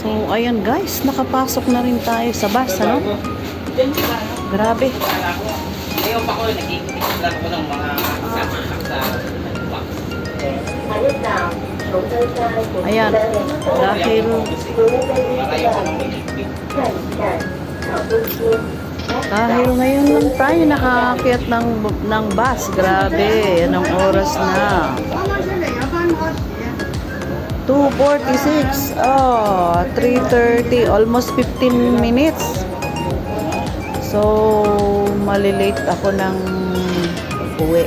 So, ayan guys, nakapasok na rin tayo sa bus, ano? Grabe. Ngayon pa ko, nagkikita lang ko ng mga saksa. Ayan, dahil ngayon lang tayo nakaakyat ng bus. Grabe, anong oras na? 2:46. Oh, 3:30. Almost 15 minutes. So, malilate ako ng uwi.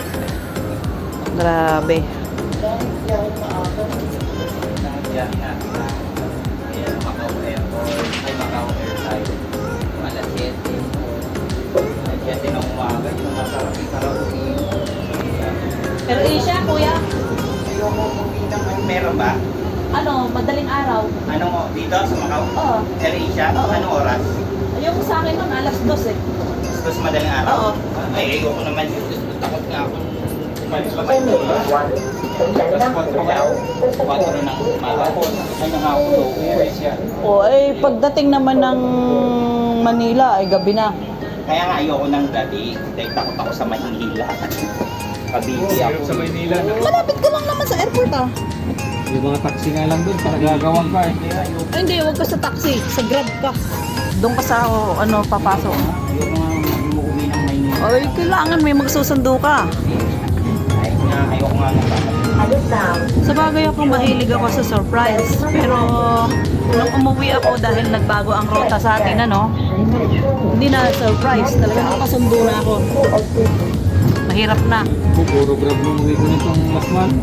Grabe. Pero Asia, kuya, Meron ba? ano, madaling araw. Anong dito sa Macau? Oo. AirAsia? Anong oras? Yung sa akin nun, alas 2 eh. Tapos madaling araw? Oo. Ay, ayoko naman yun. Takot nga ako umalis pa kayo. Tapos 4 na. 4 ng umaga. Ano nga ako, AirAsia. O, pagdating naman ng Manila, ay gabi na. Kaya nga ayoko ng gabi. Dahil takot ako sa Manila. Kabiti ako. Sa Maynila, Malapit ka lang naman sa airport, ah. yung mga taxi nga lang doon, nagagawang ka eh. Ay, hindi, huwag ka sa taxi. Sa Grab ka. Doon ka sa, papasok. Ayoko nga umuwi ng Maynila. Ay, kailangan may magsusundo ka. Ayoko nga ng Sa bagay ako, mahilig ako sa surprise. Pero, nung umuwi ako dahil nagbago ang rota sa atin, hindi na surprise. Talagang nakasundo na ako. Mahirap na. Puro grab nung uwi ko nitong last month.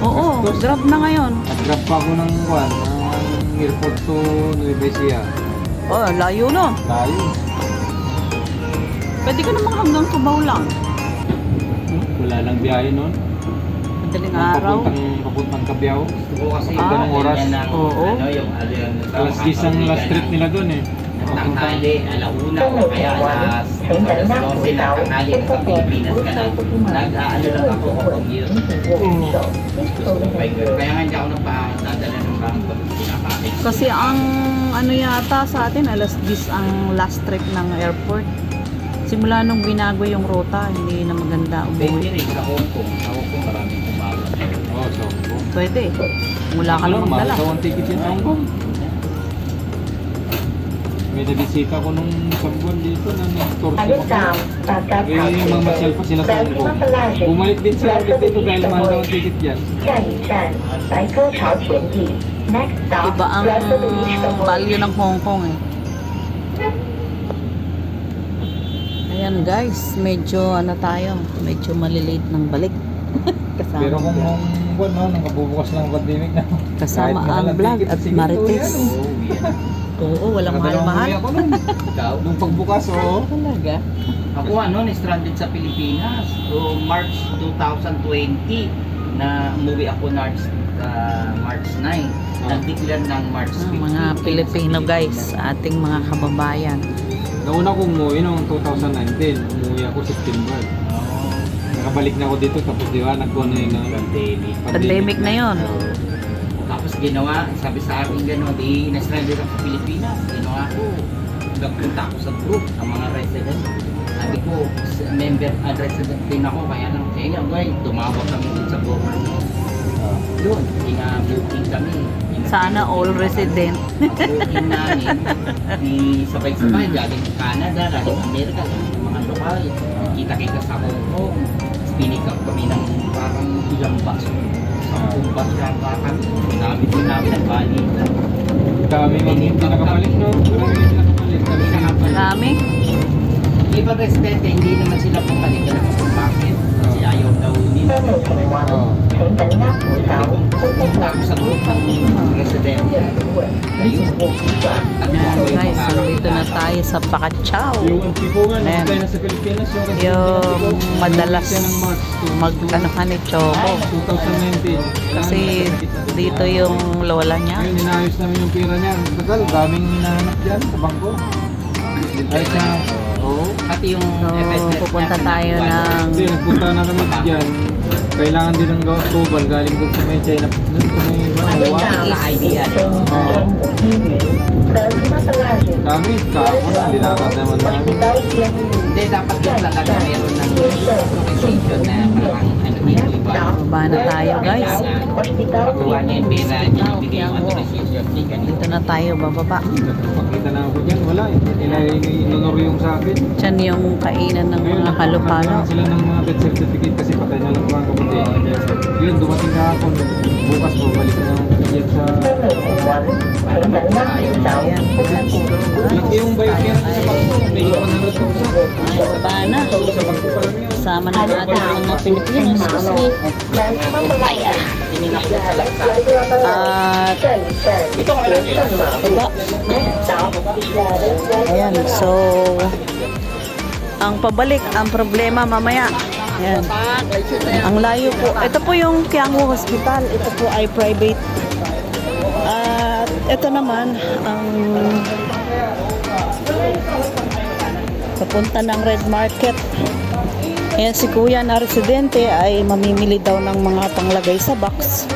Oo, Grab na ngayon. Nag-grab pa ako ng airport to Nueva Ecija. Oh, layo no. Layo. Pwede ka namang hanggang Cubao lang. Wala lang biyahe noon. Madaling araw. Papuntang Cabiao. Gusto ko kasi ganung oras. Oo. Alas 10 ang last trip nila doon eh. Tanghali, alauna, kaya alas 12 na tanghali sa Pilipinas ka na. Nag-aano lang ako commute. Kaya nga hindi ako nagpadadala ng bangko. Pinapakit. Kasi ang yata sa atin, alas 10 ang last trip ng airport. Simula nung binago yung rota, hindi na maganda Pwede umuwi. rin sa Hong Kong. Sa Hong Kong maraming kumawag. Oo, so. Pwede. Wala ka namang dala. Mahal sa ticket yun sa Hong Kong. May nabisita ko nung isang buwan dito na nag-tour sa Macau. Mamasyal pa sila sa Hong Kong. Bumalik din sila ulit dito dahil mahal daw ang ticket yan. Iba ang value ng Hong Kong eh. Ayan guys, medyo medyo malilate ng balik. Kasama, Pero kung nung buwan, nung kabubukas ng pandemic na. kasama kahit mahal ang vlog ticket, at sige, Marites. oo, yan. Oo, walang Nakadalawang mahal-mahal. uwi ako nun. Ikaw? Nung pagbukas, oo. Talaga? Ako stranded sa Pilipinas. So, March 2020 na umuwi ako March 9. Nag-declare ng March 15. Mga Pilipino guys, ating mga kababayan. Nauna ko umuwi noong 2019. Umuwi ako September. Nakabalik na ako dito tapos di ba nagkuhan na yun ng Pandemic na yun. Tapos ginawa, sabi sa akin gano'n, di na-stranded ako sa Pilipinas. Ginawa ko, nagpunta ako sa group ng mga resident. Sabi ko, member at resident din ako, kaya lang, kaya nga, tumawag kami dun sa government. Doon, ina-booking kami. Sana all resident. Booking namin, di sabay-sabay, galing Canada, galing Amerika, galing mga lokal. Kita-kita sa Hong Kong. Pinig up kami ng parang ilang baso. 10 baso yata kami. Dami din namin ang bali. Dami mga hindi nakabalik, no? Marami hindi nakabalik. Marami. Ibang residente, hindi naman sila pabalik na kung bakit. Kasi ayaw daw nila. Oo. Pupunta ako sa group ng residente. Ayun. Ayan guys, nandito na tayo sa Bacachao. Yung antipungan, Ayan. tayo na sa Pilipinas, Yung madalas ng March mag-ano ka ni Choco. 2019. Kasi dito yung lola niya. Ngayon, inayos namin yung pera niya. Tagal, daming hinahanap dyan sa bangko. Ay, siya, oo. Pati yung So, pupunta tayo ng Hindi, nagpunta na kami dyan. Kailangan din ng gawas tubal galing doon sa may China. Doon sa may Bawa. idea. Oo. Kami, kahapon na, dinakad naman namin. Hindi, dapat yung talaga meron ng organization na parang ano dito iba. Baba na tayo guys. Pagkuha niya yung pera, binibigay yung authorization ni ganito. Dito na tayo bababa. Pakita na ako dyan, wala eh. Inunor yung sa akin. Diyan yung kainan ng Ngayon, mga halo-halo. nagkakaroon sila ng mga death certificate kasi patay na lang mga kapatid. Yun, dumating na ako. Bukas mo, balik na ako yan sa... Ayan. Laki yung biocare sa bangko. May 100,000. Ay, baba na. Sa bangko pa lang yun. Sama na natin ang mga Pilipinos kasi at Ito ka lang yun. baba. Ayan, so ang pabalik, ang problema mamaya. Ayan. Ang layo po. Ito po yung Quiango Hospital. Ito po ay private. At ito naman ang papunta ng Red Market. Ayan, si kuya na residente ay mamimili daw ng mga panglagay sa box.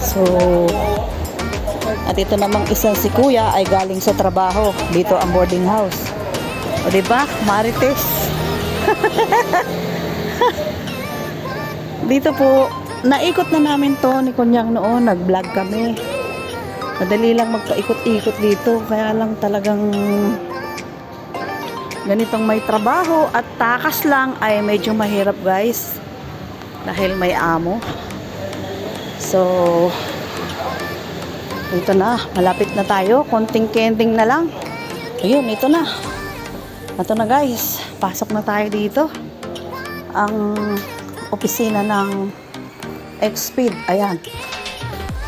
So, at ito namang isang si kuya ay galing sa trabaho dito ang boarding house. O diba, Marites? Dito po, naikot na namin to ni Kunyang noon, nag-vlog kami. Madali lang magpaikot-ikot dito, kaya lang talagang ganitong may trabaho at takas lang ay medyo mahirap guys dahil may amo. So ito na, malapit na tayo, konting kending na lang. Ayun, ito na guys, pasok na tayo dito. Ang opisina ng X-Speed. Ayan,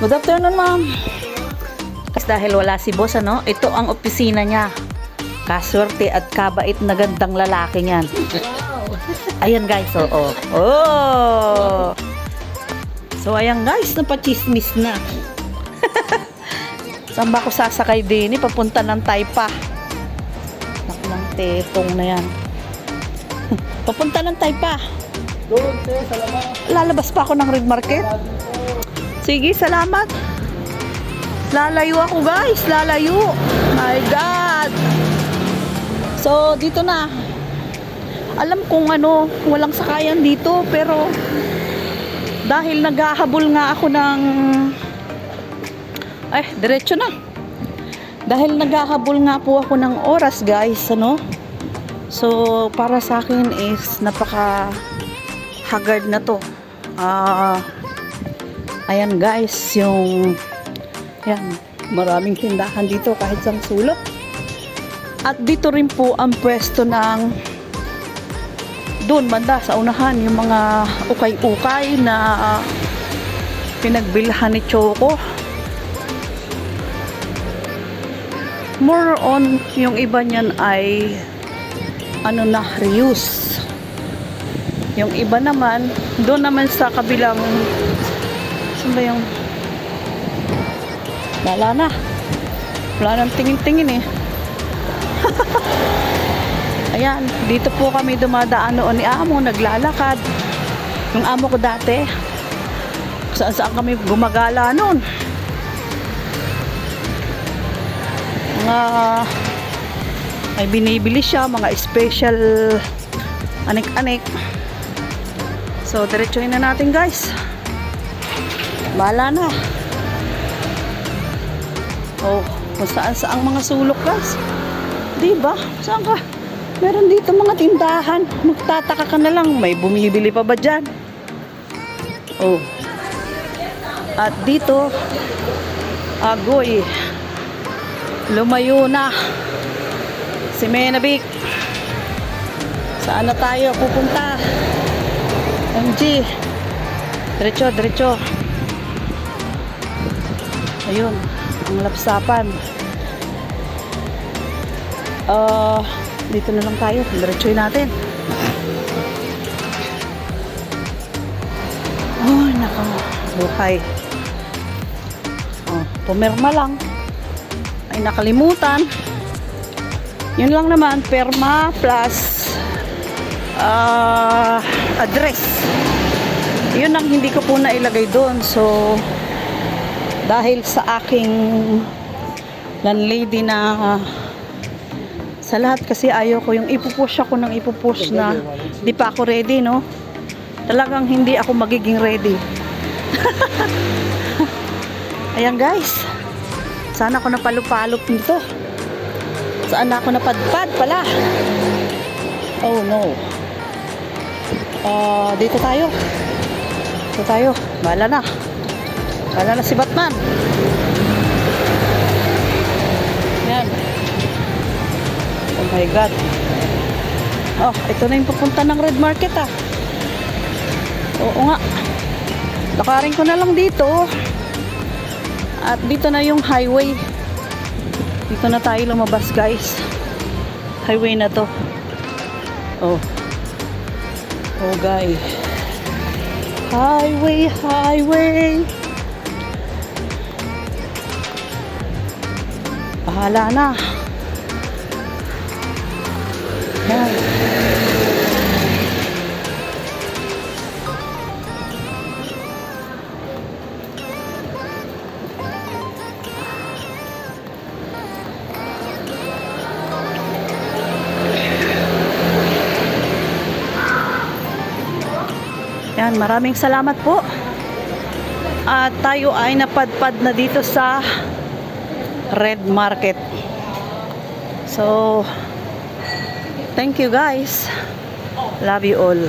good afternoon ma'am. Kasi dahil wala si boss, ano, ito ang opisina niya. Kaswerte at kabait na gandang lalaki niyan. Ayan guys, oo. Oh. So ayan guys, napachismis na. Saan ba ako sasakay din? Papunta ng Taypa. Naku ng tetong na yan. Papunta ng Taypa. Lalabas pa ako ng Red Market. Sige, salamat. Lalayo ako guys, lalayo. My God. So, dito na. Alam kong ano, walang sakayan dito, pero dahil naghahabol nga ako ng diretso na. Dahil naghahabol nga po ako ng oras, guys, ano? So, para sa akin is napaka haggard na to. Ayan, guys, yung yan, maraming tindahan dito kahit sang sulok. At dito rin po ang pwesto ng doon banda sa unahan, yung mga ukay-ukay na pinagbilhan ni Choco. More on, yung iba niyan ay ano na, reuse. Yung iba naman, doon naman sa kabilang, saan ba yung wala nang tingin-tingin eh. Ayan, dito po kami dumadaan noon ni amo, naglalakad. Yung amo ko dati, saan kami gumagala noon. Mga may binibili siya, mga special anik-anik. So, diretsuhin na natin guys. Bahala na. Oh, kung saan mga sulok guys. Diba? Saan ka? Meron dito mga tindahan. Magtataka ka na lang. May bumibili pa ba dyan? Oh. At dito, agoy. Lumayo na. Si Menabik. Saan na tayo pupunta? MG. Diretso. Ayun. Ang lapsapan. Dito na lang tayo. Diretsuhin natin. Oh, nako. Buhay. Oh, pumirma lang. Ay, nakalimutan. Yun lang naman. Perma plus address. Yun ang hindi ko po nailagay doon. So, dahil sa aking landlady na sa lahat kasi ayaw ko yung ipupush ako ng ipupush na di pa ako ready, no? Talagang hindi ako magiging ready. Ayan guys. Sana ako napalupalop nito. Saan ako napadpad pala? Oh no. Dito tayo. Dito tayo. Bahala na. Bahala na si Batman. Yan. Oh my God. Oh, ito na yung papunta ng Red Market ah. Oo nga. Lakarin ko na lang dito. At dito na yung highway. Dito na tayo lumabas guys. Highway na to. Oh. Oh guys. Highway, highway. Bahala na. Yan. Yan, maraming salamat po. At tayo ay napadpad na dito sa Red Market. So, thank you guys. Love you all.